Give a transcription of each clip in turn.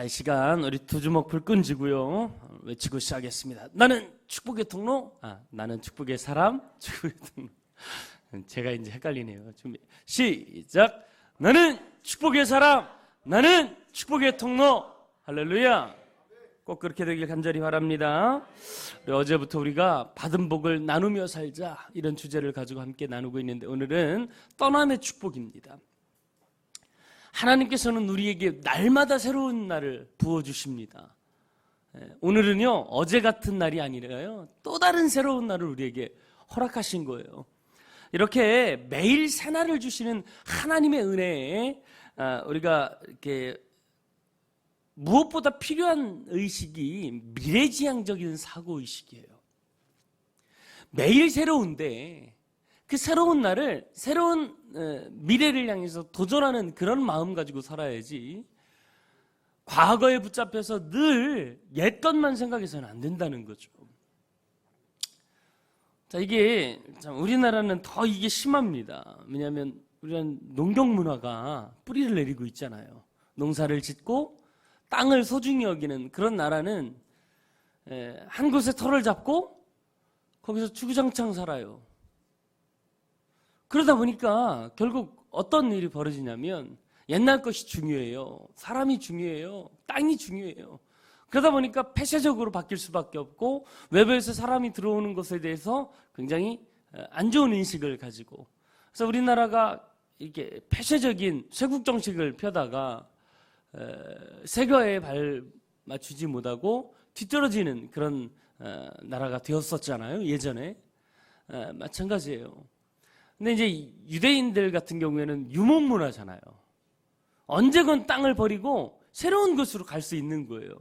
이 시간 우리 두 주먹 불 끈지고요 외치고 시작하겠습니다. 나는 축복의 통로, 나는 축복의 사람, 축복의 통로. 제가 이제 헷갈리네요. 준비 시작. 나는 축복의 사람, 나는 축복의 통로. 할렐루야. 꼭 그렇게 되길 간절히 바랍니다. 어제부터 우리가 받은 복을 나누며 살자, 이런 주제를 가지고 함께 나누고 있는데, 오늘은 떠남의 축복입니다. 하나님께서는 우리에게 날마다 새로운 날을 부어주십니다. 오늘은요, 어제 같은 날이 아니라요, 또 다른 새로운 날을 우리에게 허락하신 거예요. 이렇게 매일 새 날을 주시는 하나님의 은혜에 우리가 이렇게 무엇보다 필요한 의식이 미래지향적인 사고의식이에요. 매일 새로운데 그 새로운 날을, 새로운 미래를 향해서 도전하는 그런 마음 가지고 살아야지, 과거에 붙잡혀서 늘 옛것만 생각해서는 안 된다는 거죠. 자, 이게 참 우리나라는 더 이게 심합니다. 왜냐하면 우리는 농경 문화가 뿌리를 내리고 있잖아요. 농사를 짓고 땅을 소중히 여기는 그런 나라는 한 곳에 터를 잡고 거기서 주구장창 살아요. 그러다 보니까 결국 어떤 일이 벌어지냐면, 옛날 것이 중요해요. 사람이 중요해요. 땅이 중요해요. 그러다 보니까 폐쇄적으로 바뀔 수밖에 없고, 외부에서 사람이 들어오는 것에 대해서 굉장히 안 좋은 인식을 가지고, 그래서 우리나라가 이렇게 폐쇄적인 쇄국 정책을 펴다가 세계화에 발 맞추지 못하고 뒤떨어지는 그런 나라가 되었었잖아요, 예전에. 마찬가지예요. 근데 이제 유대인들 같은 경우에는 유목문화잖아요. 언제건 땅을 버리고 새로운 곳으로 갈 수 있는 거예요.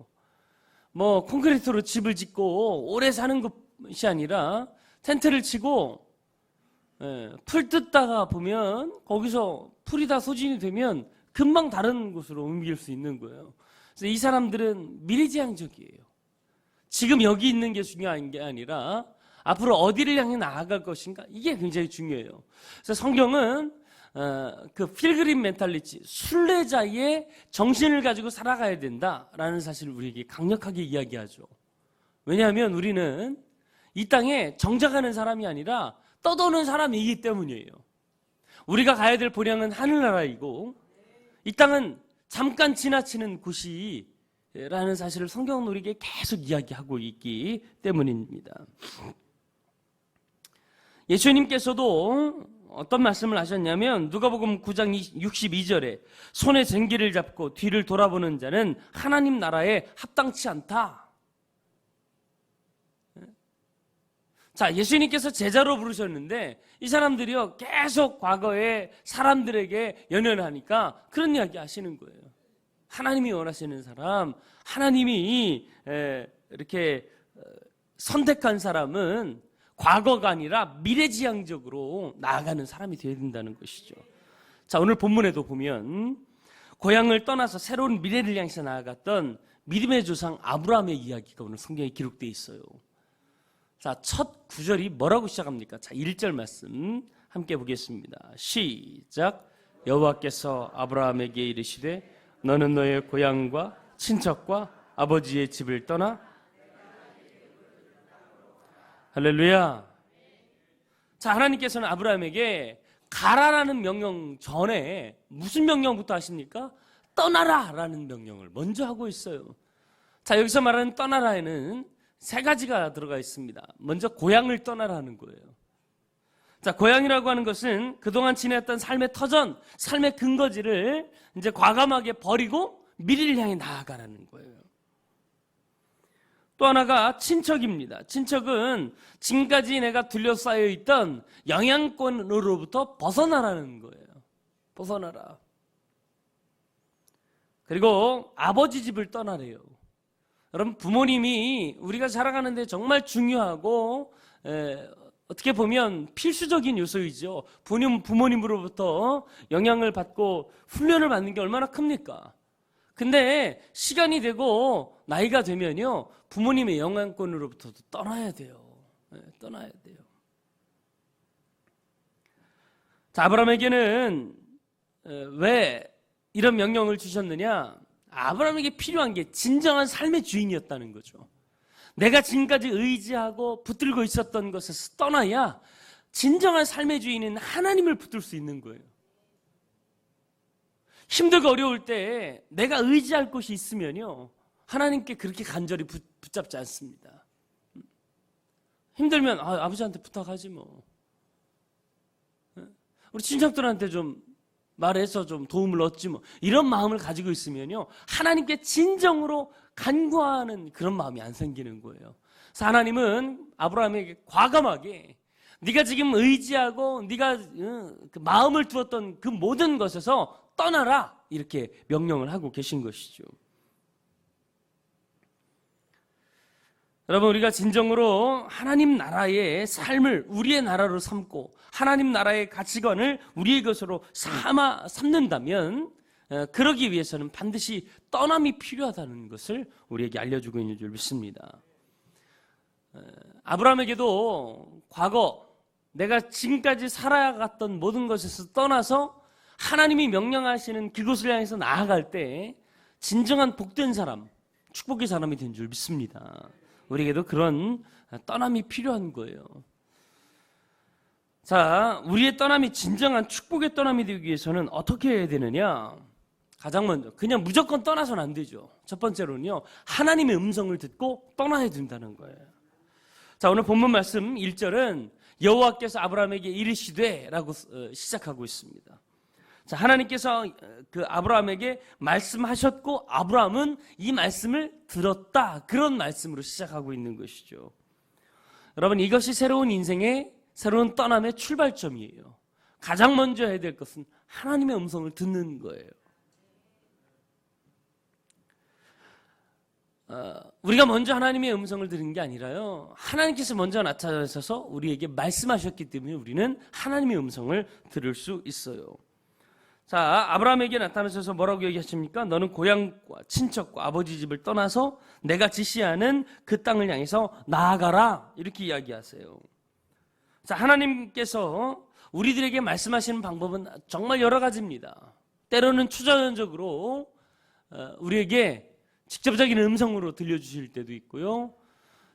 뭐 콘크리트로 집을 짓고 오래 사는 것이 아니라 텐트를 치고 풀 뜯다가 보면 거기서 풀이 다 소진이 되면 금방 다른 곳으로 옮길 수 있는 거예요. 그래서 이 사람들은 미래지향적이에요. 지금 여기 있는 게 중요한 게 아니라 앞으로 어디를 향해 나아갈 것인가, 이게 굉장히 중요해요. 그래서 성경은 그 필그림 멘탈리티, 순례자의 정신을 가지고 살아가야 된다라는 사실을 우리에게 강력하게 이야기하죠. 왜냐하면 우리는 이 땅에 정착하는 사람이 아니라 떠도는 사람이기 때문이에요. 우리가 가야 될 본향은 하늘나라이고, 이 땅은 잠깐 지나치는 곳이라는 사실을 성경은 우리에게 계속 이야기하고 있기 때문입니다. 예수님께서도 어떤 말씀을 하셨냐면, 누가복음 9장 62절에 손에 쟁기를 잡고 뒤를 돌아보는 자는 하나님 나라에 합당치 않다. 자, 예수님께서 제자로 부르셨는데 이 사람들이요, 계속 과거에 사람들에게 연연하니까 그런 이야기 하시는 거예요. 하나님이 원하시는 사람, 하나님이 이렇게 선택한 사람은 과거가 아니라 미래지향적으로 나아가는 사람이 되어야 된다는 것이죠. 자, 오늘 본문에도 보면 고향을 떠나서 새로운 미래를 향해서 나아갔던 믿음의 조상 아브라함의 이야기가 오늘 성경에 기록되어 있어요. 자, 첫 구절이 뭐라고 시작합니까? 자, 1절 말씀 함께 보겠습니다. 시작. 여호와께서 아브라함에게 이르시되 너는 너의 고향과 친척과 아버지의 집을 떠나. 할렐루야. 자, 하나님께서는 아브라함에게 가라라는 명령 전에 무슨 명령부터 하십니까? 떠나라라는 명령을 먼저 하고 있어요. 자, 여기서 말하는 떠나라에는 세 가지가 들어가 있습니다. 먼저 고향을 떠나라는 거예요. 자, 고향이라고 하는 것은 그동안 지냈던 삶의 터전, 삶의 근거지를 이제 과감하게 버리고 미래를 향해 나아가라는 거예요. 또 하나가 친척입니다. 친척은 지금까지 내가 둘러싸여 있던 영향권으로부터 벗어나라는 거예요. 벗어나라. 그리고 아버지 집을 떠나래요. 여러분, 부모님이 우리가 살아가는데 정말 중요하고 어떻게 보면 필수적인 요소이죠. 부모님으로부터 영향을 받고 훈련을 받는 게 얼마나 큽니까? 근데 시간이 되고 나이가 되면요, 부모님의 영향권으로부터도 떠나야 돼요. 떠나야 돼요. 자, 아브라함에게는 왜 이런 명령을 주셨느냐? 아브라함에게 필요한 게 진정한 삶의 주인이었다는 거죠. 내가 지금까지 의지하고 붙들고 있었던 것에서 떠나야 진정한 삶의 주인인 하나님을 붙들 수 있는 거예요. 힘들고 어려울 때 내가 의지할 곳이 있으면요, 하나님께 그렇게 간절히 붙잡지 않습니다. 힘들면 아버지한테 부탁하지 뭐. 우리 친척들한테 좀 말해서 좀 도움을 얻지 뭐. 이런 마음을 가지고 있으면요, 하나님께 진정으로 간구하는 그런 마음이 안 생기는 거예요. 그래서 하나님은 아브라함에게 과감하게 네가 지금 의지하고 네가 그 마음을 두었던 그 모든 것에서 떠나라, 이렇게 명령을 하고 계신 것이죠. 여러분, 우리가 진정으로 하나님 나라의 삶을 우리의 나라로 삼고 하나님 나라의 가치관을 우리의 것으로 삼는다면, 그러기 위해서는 반드시 떠남이 필요하다는 것을 우리에게 알려주고 있는 줄 믿습니다. 아브라함에게도 과거 내가 지금까지 살아갔던 모든 것에서 떠나서 하나님이 명령하시는 그곳을 향해서 나아갈 때 진정한 복된 사람, 축복의 사람이 된 줄 믿습니다. 우리에게도 그런 떠남이 필요한 거예요. 자, 우리의 떠남이 진정한 축복의 떠남이 되기 위해서는 어떻게 해야 되느냐? 가장 먼저 그냥 무조건 떠나서는 안 되죠. 첫 번째로는요, 하나님의 음성을 듣고 떠나야 된다는 거예요. 자, 오늘 본문 말씀 1절은 여호와께서 아브라함에게 이르시되 라고 시작하고 있습니다. 자, 하나님께서 그 아브라함에게 말씀하셨고 아브라함은 이 말씀을 들었다, 그런 말씀으로 시작하고 있는 것이죠. 여러분, 이것이 새로운 인생의 새로운 떠남의 출발점이에요. 가장 먼저 해야 될 것은 하나님의 음성을 듣는 거예요. 우리가 먼저 하나님의 음성을 들은 게 아니라요, 하나님께서 먼저 나타나셔서 우리에게 말씀하셨기 때문에 우리는 하나님의 음성을 들을 수 있어요. 자, 아브라함에게 나타나셔서 뭐라고 얘기하십니까? 너는 고향과 친척과 아버지 집을 떠나서 내가 지시하는 그 땅을 향해서 나아가라, 이렇게 이야기하세요. 자, 하나님께서 우리들에게 말씀하시는 방법은 정말 여러 가지입니다. 때로는 초자연적으로 우리에게 직접적인 음성으로 들려주실 때도 있고요,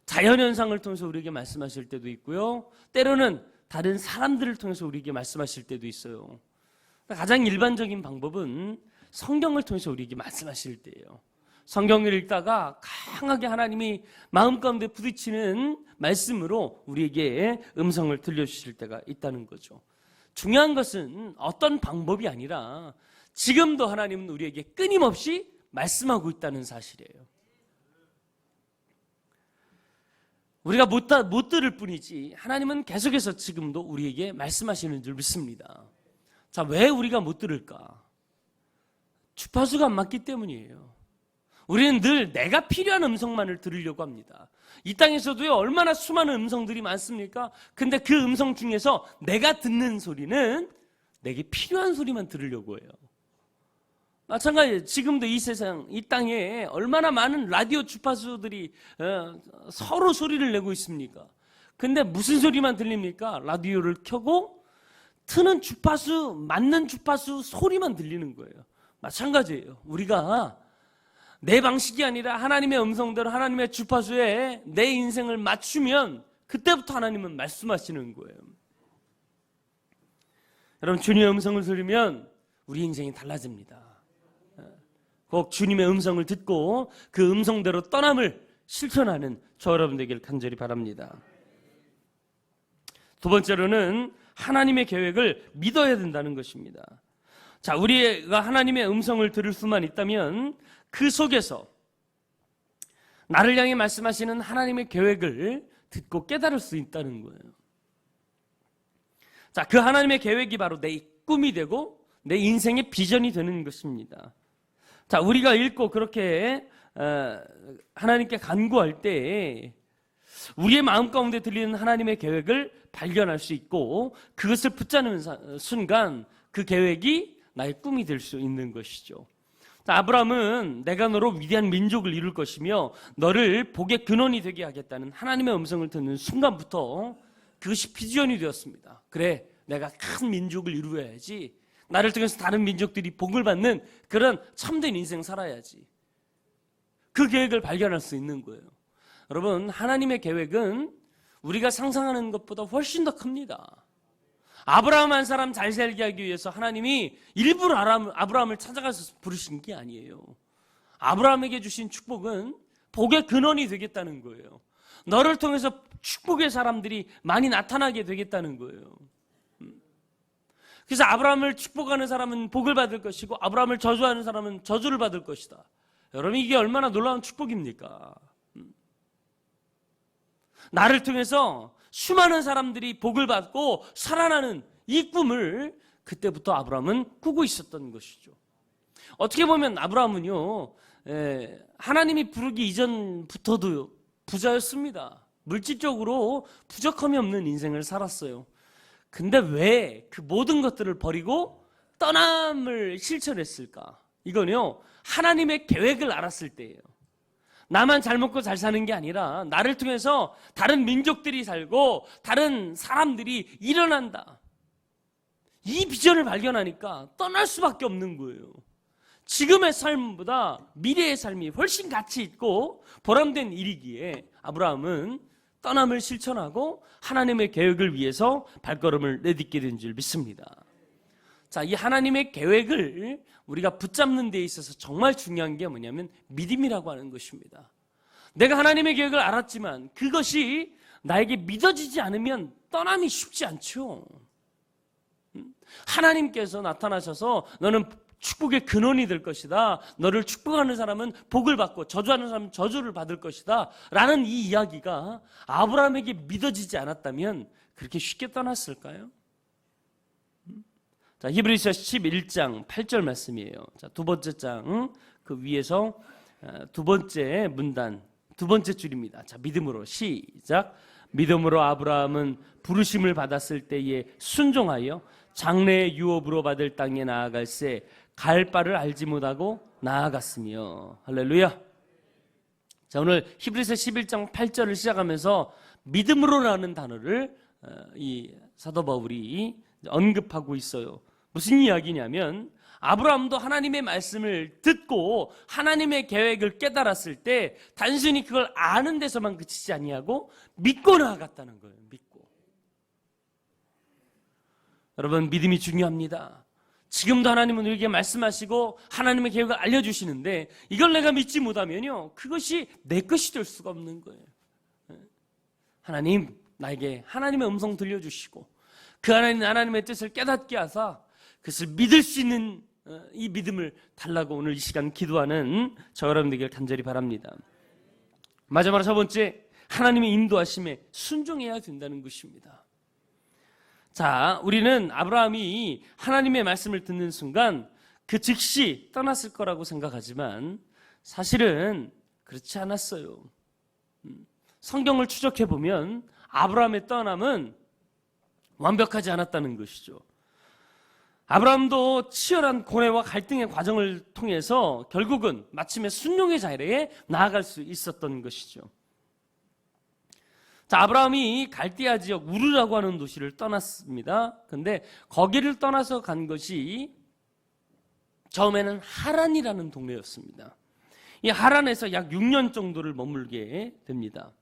자연현상을 통해서 우리에게 말씀하실 때도 있고요, 때로는 다른 사람들을 통해서 우리에게 말씀하실 때도 있어요. 가장 일반적인 방법은 성경을 통해서 우리에게 말씀하실 때예요. 성경을 읽다가 강하게 하나님이 마음 가운데 부딪히는 말씀으로 우리에게 음성을 들려주실 때가 있다는 거죠. 중요한 것은 어떤 방법이 아니라 지금도 하나님은 우리에게 끊임없이 말씀하고 있다는 사실이에요. 우리가 못 들을 뿐이지 하나님은 계속해서 지금도 우리에게 말씀하시는 줄 믿습니다. 자, 왜 우리가 못 들을까? 주파수가 안 맞기 때문이에요. 우리는 늘 내가 필요한 음성만을 들으려고 합니다. 이 땅에서도요, 얼마나 수많은 음성들이 많습니까? 근데 그 음성 중에서 내가 듣는 소리는 내게 필요한 소리만 들으려고 해요. 마찬가지예요. 지금도 이 세상, 이 땅에 얼마나 많은 라디오 주파수들이 서로 소리를 내고 있습니까? 근데 무슨 소리만 들립니까? 라디오를 켜고 트는 주파수, 맞는 주파수 소리만 들리는 거예요. 마찬가지예요. 우리가 내 방식이 아니라 하나님의 음성대로 하나님의 주파수에 내 인생을 맞추면 그때부터 하나님은 말씀하시는 거예요. 여러분, 주님의 음성을 들으면 우리 인생이 달라집니다. 꼭 주님의 음성을 듣고 그 음성대로 떠남을 실천하는 저 여러분 되길 간절히 바랍니다. 두 번째로는 하나님의 계획을 믿어야 된다는 것입니다. 자, 우리가 하나님의 음성을 들을 수만 있다면 그 속에서 나를 향해 말씀하시는 하나님의 계획을 듣고 깨달을 수 있다는 거예요. 자, 그 하나님의 계획이 바로 내 꿈이 되고 내 인생의 비전이 되는 것입니다. 자, 우리가 읽고 그렇게 하나님께 간구할 때 우리의 마음 가운데 들리는 하나님의 계획을 발견할 수 있고 그것을 붙잡는 순간 그 계획이 나의 꿈이 될 수 있는 것이죠. 자, 아브라함은 내가 너로 위대한 민족을 이룰 것이며 너를 복의 근원이 되게 하겠다는 하나님의 음성을 듣는 순간부터 그것이 비전이 되었습니다. 그래, 내가 큰 민족을 이루어야지, 나를 통해서 다른 민족들이 복을 받는 그런 참된 인생 살아야지. 그 계획을 발견할 수 있는 거예요. 여러분, 하나님의 계획은 우리가 상상하는 것보다 훨씬 더 큽니다. 아브라함 한 사람 잘 살게 하기 위해서 하나님이 일부러 아브라함을 찾아가서 부르신 게 아니에요. 아브라함에게 주신 축복은 복의 근원이 되겠다는 거예요. 너를 통해서 축복의 사람들이 많이 나타나게 되겠다는 거예요. 그래서 아브라함을 축복하는 사람은 복을 받을 것이고 아브라함을 저주하는 사람은 저주를 받을 것이다. 여러분, 이게 얼마나 놀라운 축복입니까? 나를 통해서 수많은 사람들이 복을 받고 살아나는 이 꿈을 그때부터 아브라함은 꾸고 있었던 것이죠. 어떻게 보면 아브라함은요, 하나님이 부르기 이전부터도 부자였습니다. 물질적으로 부족함이 없는 인생을 살았어요. 근데 왜 그 모든 것들을 버리고 떠남을 실천했을까? 이건요, 하나님의 계획을 알았을 때예요. 나만 잘 먹고 잘 사는 게 아니라 나를 통해서 다른 민족들이 살고 다른 사람들이 일어난다. 이 비전을 발견하니까 떠날 수밖에 없는 거예요. 지금의 삶보다 미래의 삶이 훨씬 가치 있고 보람된 일이기에 아브라함은 떠남을 실천하고 하나님의 계획을 위해서 발걸음을 내딛게 된 줄 믿습니다. 자, 이 하나님의 계획을 우리가 붙잡는 데 있어서 정말 중요한 게 뭐냐면 믿음이라고 하는 것입니다. 내가 하나님의 계획을 알았지만 그것이 나에게 믿어지지 않으면 떠남이 쉽지 않죠. 하나님께서 나타나셔서 너는 축복의 근원이 될 것이다. 너를 축복하는 사람은 복을 받고 저주하는 사람은 저주를 받을 것이다. 라는 이 이야기가 아브라함에게 믿어지지 않았다면 그렇게 쉽게 떠났을까요? 자, 히브리서 11장 8절 말씀이에요. 자, 두 번째 장 그 위에서 두 번째 문단 두 번째 줄입니다. 자, 믿음으로 시작. 믿음으로 아브라함은 부르심을 받았을 때에 순종하여 장래의 유업으로 받을 땅에 나아갈새 갈 바를 알지 못하고 나아갔으며. 할렐루야. 자, 오늘 히브리서 11장 8절을 시작하면서 믿음으로라는 단어를 이 사도 바울이 언급하고 있어요. 무슨 이야기냐면 아브라함도 하나님의 말씀을 듣고 하나님의 계획을 깨달았을 때 단순히 그걸 아는 데서만 그치지 아니하고 믿고 나아갔다는 거예요. 믿고. 여러분, 믿음이 중요합니다. 지금도 하나님은 우리에게 말씀하시고 하나님의 계획을 알려주시는데 이걸 내가 믿지 못하면요, 그것이 내 것이 될 수가 없는 거예요. 하나님, 나에게 하나님의 음성 들려주시고 그 하나님의 뜻을 깨닫게 하사 그것을 믿을 수 있는 이 믿음을 달라고 오늘 이 시간 기도하는 저 여러분들에게 간절히 바랍니다. 마지막으로 첫 번째, 하나님의 인도하심에 순종해야 된다는 것입니다. 자, 우리는 아브라함이 하나님의 말씀을 듣는 순간 그 즉시 떠났을 거라고 생각하지만 사실은 그렇지 않았어요. 성경을 추적해 보면 아브라함의 떠남은 완벽하지 않았다는 것이죠. 아브라함도 치열한 고뇌와 갈등의 과정을 통해서 결국은 마침내 순종의 자리에 나아갈 수 있었던 것이죠. 자, 아브라함이 갈대아 지역 우르라고 하는 도시를 떠났습니다. 근데 거기를 떠나서 간 것이 처음에는 하란이라는 동네였습니다. 이 하란에서 약 6년 정도를 머물게 됩니다.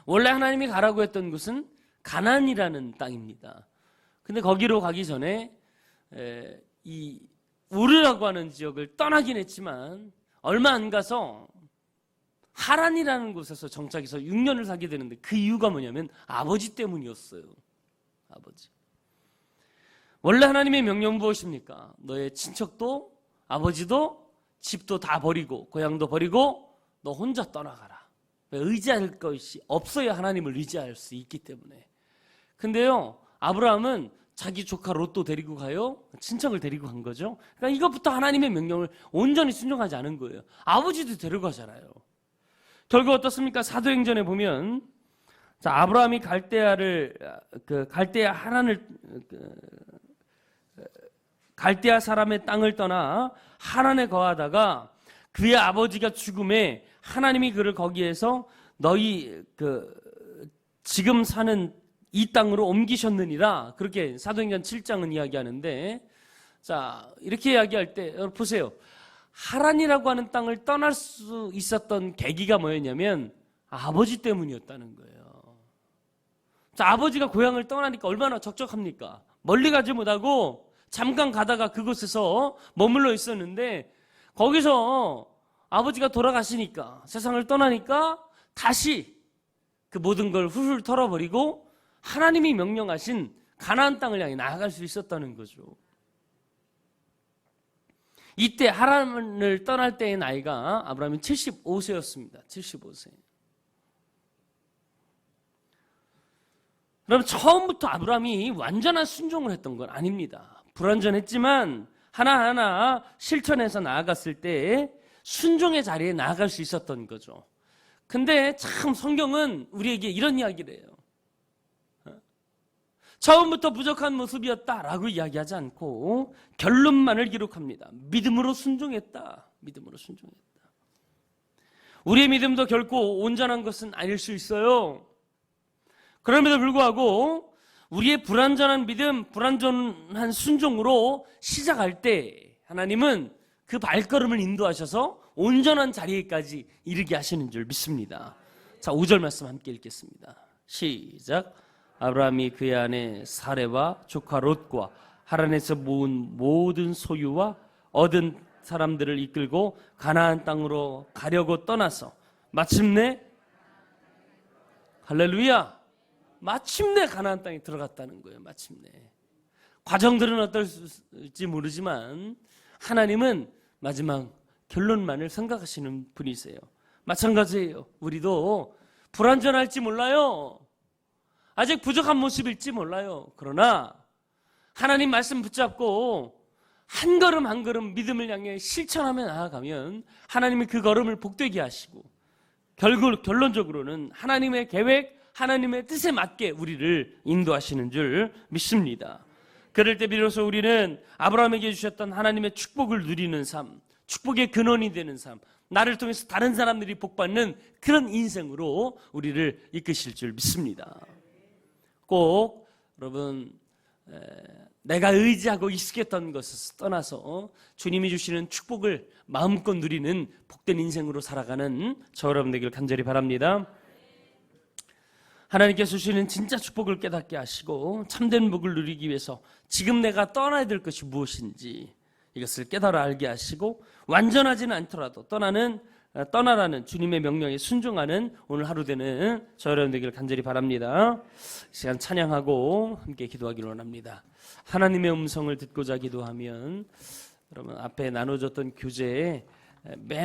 원래 하나님이 가라고 했던 곳은 가나안이라는 땅입니다. 근데 거기로 가기 전에 이 우르라고 하는 지역을 떠나긴 했지만 얼마 안 가서 하란이라는 곳에서 정착해서 6년을 살게 되는데 그 이유가 뭐냐면 아버지 때문이었어요. 아버지. 원래 하나님의 명령 무엇입니까? 너의 친척도 아버지도 집도 다 버리고 고향도 버리고 너 혼자 떠나가라. 의지할 것이 없어야 하나님을 의지할 수 있기 때문에. 근데요, 아브라함은 자기 조카 롯도 데리고 가요. 친척을 데리고 간 거죠. 그러니까 이것부터 하나님의 명령을 온전히 순종하지 않은 거예요. 아버지도 데려가잖아요. 결국 어떻습니까? 사도행전에 보면 자, 아브라함이 갈대아 사람의 땅을 떠나 하란에 거하다가 그의 아버지가 죽음에 하나님이 그를 거기에서 너희 지금 사는 이 땅으로 옮기셨느니라. 그렇게 사도행전 7장은 이야기하는데, 자, 이렇게 이야기할 때 여러분 보세요. 하란이라고 하는 땅을 떠날 수 있었던 계기가 뭐였냐면 아버지 때문이었다는 거예요. 자, 아버지가 고향을 떠나니까 얼마나 적적합니까? 멀리 가지 못하고 잠깐 가다가 그곳에서 머물러 있었는데, 거기서 아버지가 돌아가시니까, 세상을 떠나니까 다시 그 모든 걸 훌훌 털어버리고 하나님이 명령하신 가나안 땅을 향해 나아갈 수 있었다는 거죠. 이때 하란을 떠날 때의 나이가 아브라함이 75세였습니다. 75세. 그럼 처음부터 아브라함이 완전한 순종을 했던 건 아닙니다. 불완전했지만 하나하나 실천해서 나아갔을 때 순종의 자리에 나아갈 수 있었던 거죠. 근데 참 성경은 우리에게 이런 이야기를 해요. 처음부터 부족한 모습이었다라고 이야기하지 않고 결론만을 기록합니다. 믿음으로 순종했다. 믿음으로 순종했다. 우리의 믿음도 결코 온전한 것은 아닐 수 있어요. 그럼에도 불구하고 우리의 불완전한 믿음, 불완전한 순종으로 시작할 때 하나님은 그 발걸음을 인도하셔서 온전한 자리에까지 이르게 하시는 줄 믿습니다. 자, 5절 말씀 함께 읽겠습니다. 시작. 아브라함이 그의 아내 사레와 조카 롯과 하란에서 모은 모든 소유와 얻은 사람들을 이끌고 가나안 땅으로 가려고 떠나서 마침내, 할렐루야, 마침내 가나안 땅에 들어갔다는 거예요. 마침내. 과정들은 어떨지 모르지만 하나님은 마지막 결론만을 생각하시는 분이세요. 마찬가지예요. 우리도 불완전할지 몰라요. 아직 부족한 모습일지 몰라요. 그러나 하나님 말씀 붙잡고 한 걸음 한 걸음 믿음을 향해 실천하며 나아가면 하나님이 그 걸음을 복되게 하시고 결론적으로는 하나님의 계획, 하나님의 뜻에 맞게 우리를 인도하시는 줄 믿습니다. 그럴 때 비로소 우리는 아브라함에게 주셨던 하나님의 축복을 누리는 삶, 축복의 근원이 되는 삶, 나를 통해서 다른 사람들이 복받는 그런 인생으로 우리를 이끄실 줄 믿습니다. 꼭 여러분 내가 의지하고 익숙했던 것에서 떠나서 주님이 주시는 축복을 마음껏 누리는 복된 인생으로 살아가는 저 여러분 되기를 간절히 바랍니다. 하나님께서 주시는 진짜 축복을 깨닫게 하시고 참된 복을 누리기 위해서 지금 내가 떠나야 될 것이 무엇인지 이것을 깨달아 알게 하시고 완전하지는 않더라도 떠나라는 주님의 명령에 순종하는 오늘 하루 되는 저 여러분 되기를 간절히 바랍니다. 이 시간 찬양하고 함께 기도하기를 원합니다. 하나님의 음성을 듣고자 기도하면 여러분 앞에 나눠졌던 교재에 맨